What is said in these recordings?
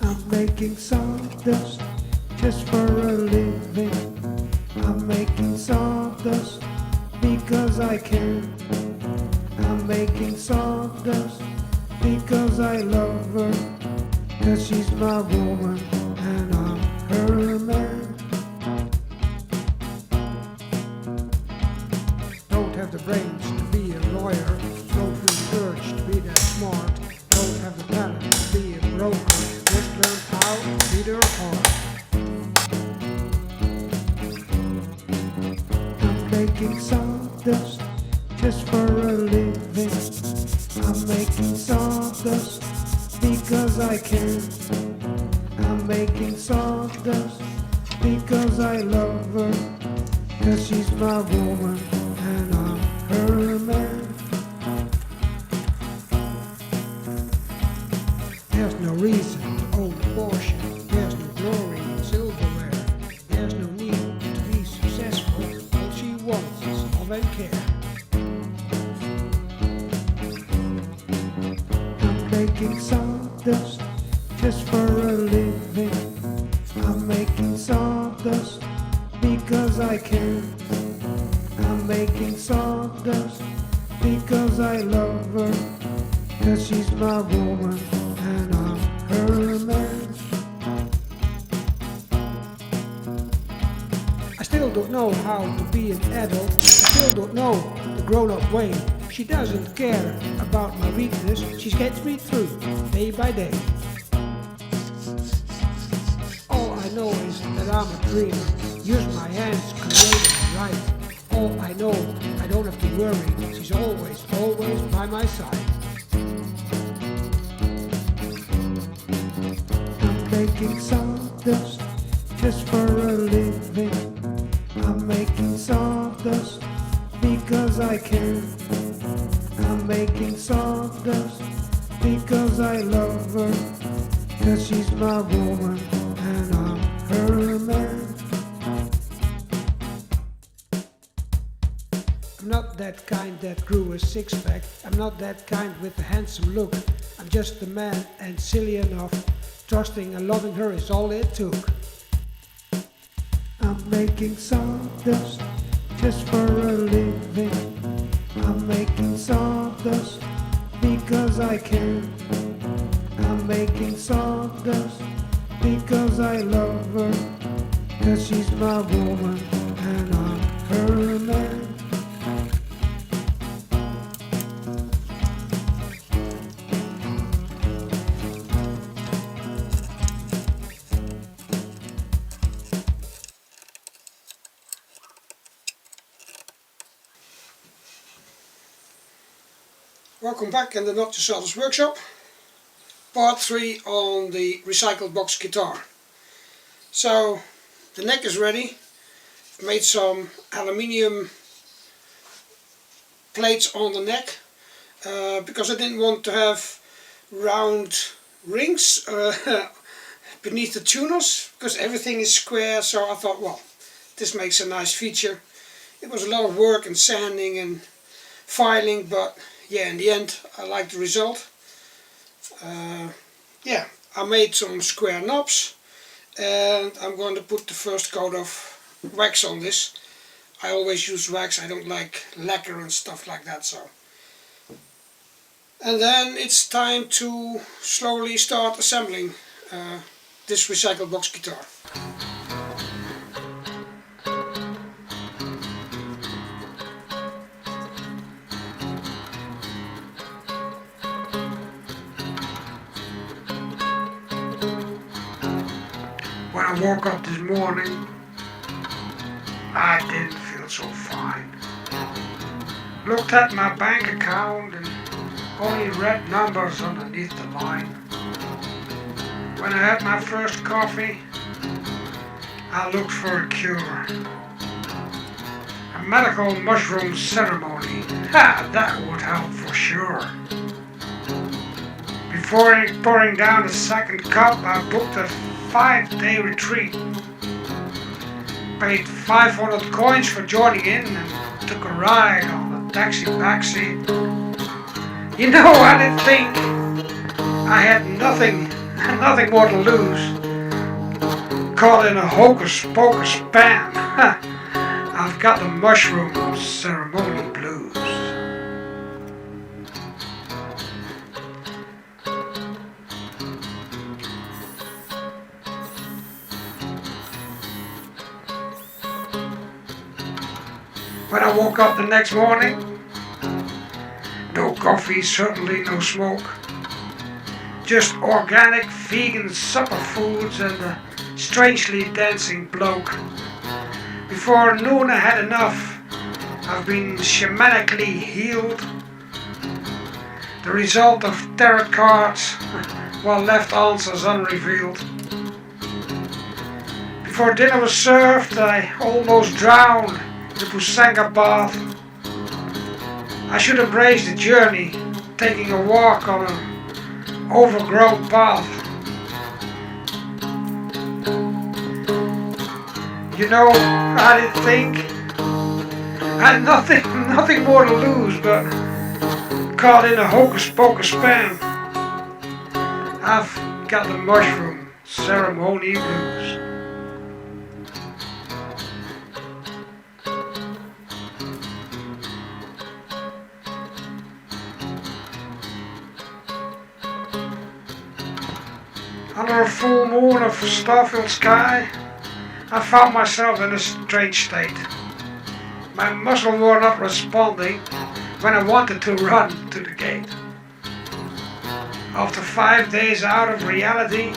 I'm making sawdust just for a living. I'm making sawdust because I can. I'm making sawdust because I love her, 'cause she's my woman and I'm her man. Don't have the brains to be a lawyer, don't feel the urge to be that smart, don't have the talent to be a broker, just learn how to beat her heart. I'm making sawdust just for a living. I'm making sawdust because I can. I'm making sawdust because I love her, 'cause she's my woman and I'm her man. There's no reason to own a Porsche, there's no glory in silverware, there's no need to be successful, all she wants is love and care. I'm making sawdust just for a living. I'm making sawdust because I can. I'm making sawdust because I love her, 'cause she's my woman and I'm her man. I still don't know how to be an adult, I still don't know the grown-up way. She doesn't care about my weakness, she gets me through day by day. All I know is that I'm a dreamer, use my hands, create and write. All I know, I don't have to worry, she's always, always by my side. I'm making sawdust just for a living. I'm making sawdust because I can. I'm making sawdust because I love her, 'cause she's my woman and I'm her man. I'm not that kind that grew a six-pack, I'm not that kind with a handsome look. I'm just a man and silly enough, trusting and loving her is all it took. I'm making sawdust just for a living. I'm making sawdust because I can. I'm making sawdust because I love her, 'cause she's my woman and I'm her man. Welcome back in the Not Just Sawdust workshop, part 3 on the recycled box guitar. So the neck is ready. I've made some aluminium plates on the neck because I didn't want to have round rings beneath the tuners, because everything is square, so I thought, well, this makes a nice feature. It was a lot of work and sanding and filing, but yeah, in the end I like the result. Yeah, I made some square knobs and I'm going to put the first coat of wax on this. I always use wax, I don't like lacquer and stuff like that. So, and then it's time to slowly start assembling this recycled box guitar. I woke up this morning, I didn't feel so fine. Looked at my bank account and only read numbers underneath the line. When I had my first coffee, I looked for a cure. A medical mushroom ceremony, that would help for sure. Before pouring down a second cup, I booked a 5-day retreat. Paid 500 coins for joining in and took a ride on the taxi backseat. You know, I didn't think I had nothing more to lose. Caught in a hocus pocus spam. I've got the mushroom ceremony blues. When I woke up the next morning, no coffee, certainly no smoke. Just organic vegan supper foods and a strangely dancing bloke. Before noon I had enough. I've been shamanically healed. The result of tarot cards while left answers unrevealed. Before dinner was served, I almost drowned the Pusanga bath. I should embrace the journey, taking a walk on an overgrown path. You know, I didn't think I had nothing more to lose, but caught in a hocus pocus spam. I've got the mushroom ceremony blues. Under a full moon of star-filled sky, I found myself in a strange state. My muscles were not responding when I wanted to run to the gate. After 5 days out of reality,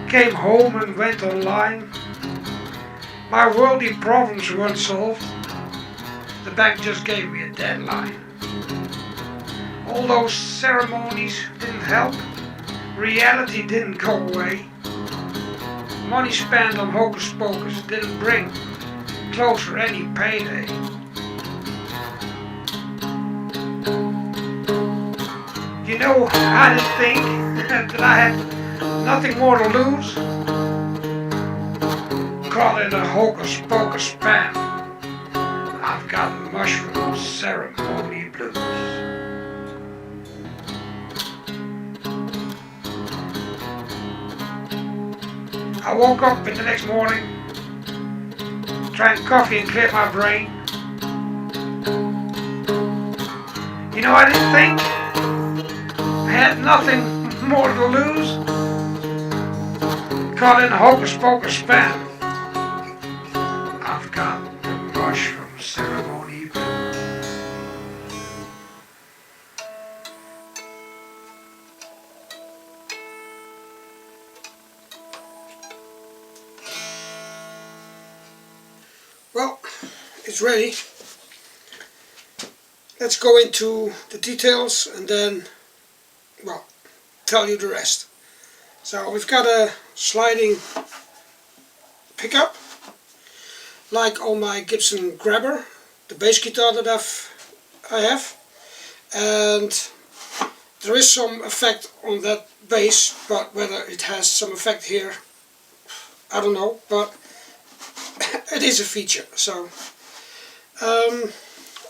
came home and went online. My worldly problems weren't solved. The bank just gave me a deadline. All those ceremonies didn't help. Reality didn't go away. Money spent on hocus pocus didn't bring closer any payday. You know, I didn't think that I had nothing more to lose. Caught in a hocus pocus spam. I've got mushroom ceremony blues. I woke up the next morning, drank coffee and cleared my brain. You know, I didn't think I had nothing more to lose. Caught in a hocus pocus spam. I've got the mushroom ceremony blues. Well, it's ready. Let's go into the details and then, well, tell you the rest. So we've got a sliding pickup, like on my Gibson Grabber, the bass guitar that I have, and there is some effect on that bass, but whether it has some effect here, I don't know, but it is a feature. So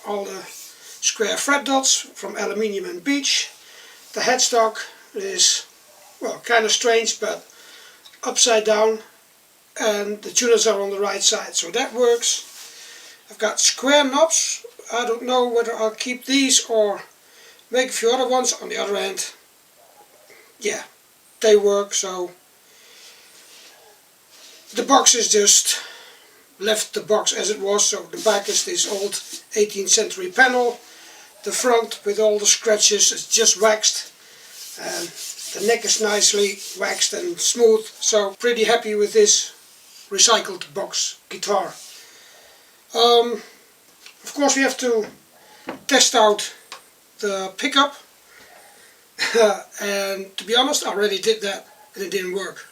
all the square fret dots from aluminium and beech. The headstock is, well, kind of strange, but upside down, and the tuners are on the right side, so that works. I've got square knobs. I don't know whether I'll keep these or make a few other ones. On the other hand, yeah, they work. So the box is just left the box as it was. So the back is this old 18th century panel. The front with all the scratches is just waxed, and The neck is nicely waxed and smooth, so pretty happy with this recycled box guitar. Of course we have to test out the pickup and to be honest I already did that and it didn't work.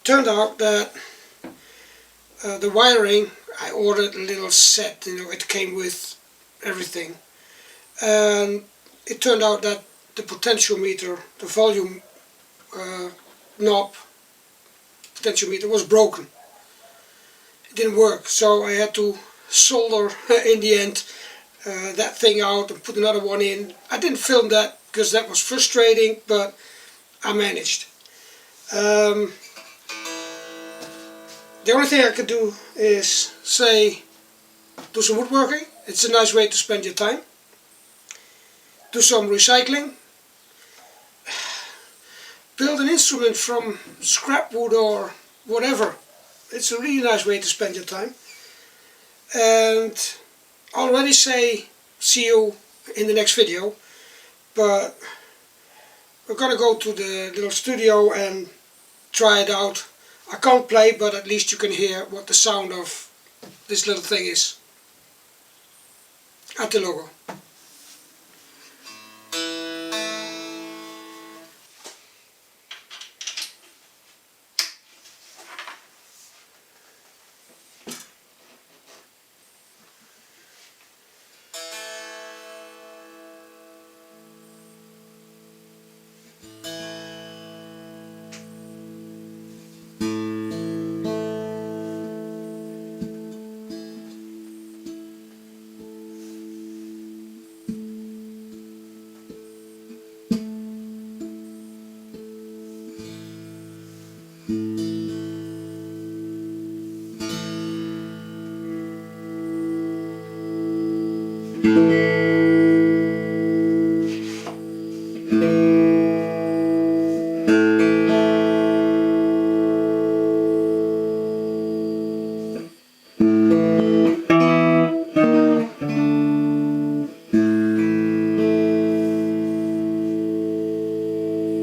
Turned out that the wiring, I ordered a little set, it came with everything, and it turned out that the potentiometer, the volume knob potentiometer was broken. It didn't work, so I had to solder in the end that thing out and put another one in. I didn't film that because that was frustrating, but I managed. The only thing I could do is do some woodworking. It's a nice way to spend your time. Do some recycling. Build an instrument from scrap wood or whatever. It's a really nice way to spend your time. And I'll already say see you in the next video, but we're gonna go to the little studio and try it out. I can't play, but at least you can hear what the sound of this little thing is. At the logo.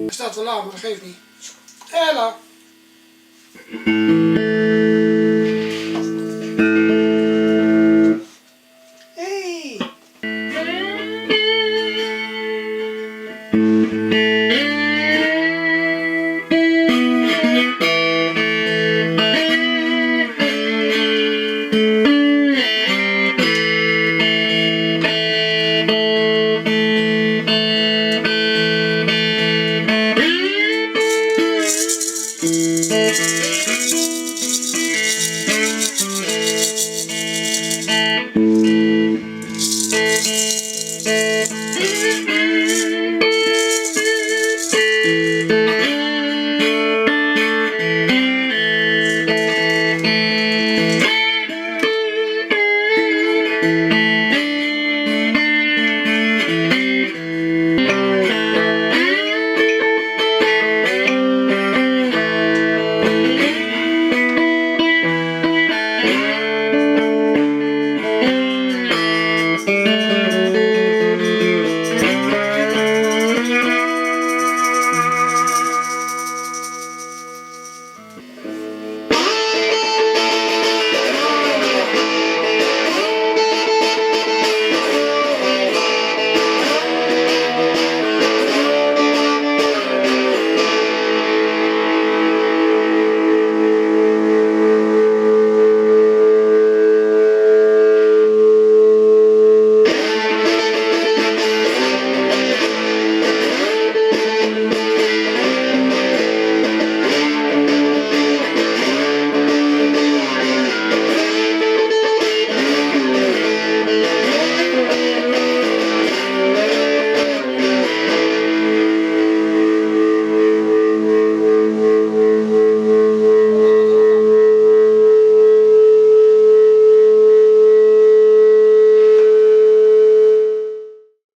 Hij staat wel aan, maar dat geeft niet. Ella! Hey!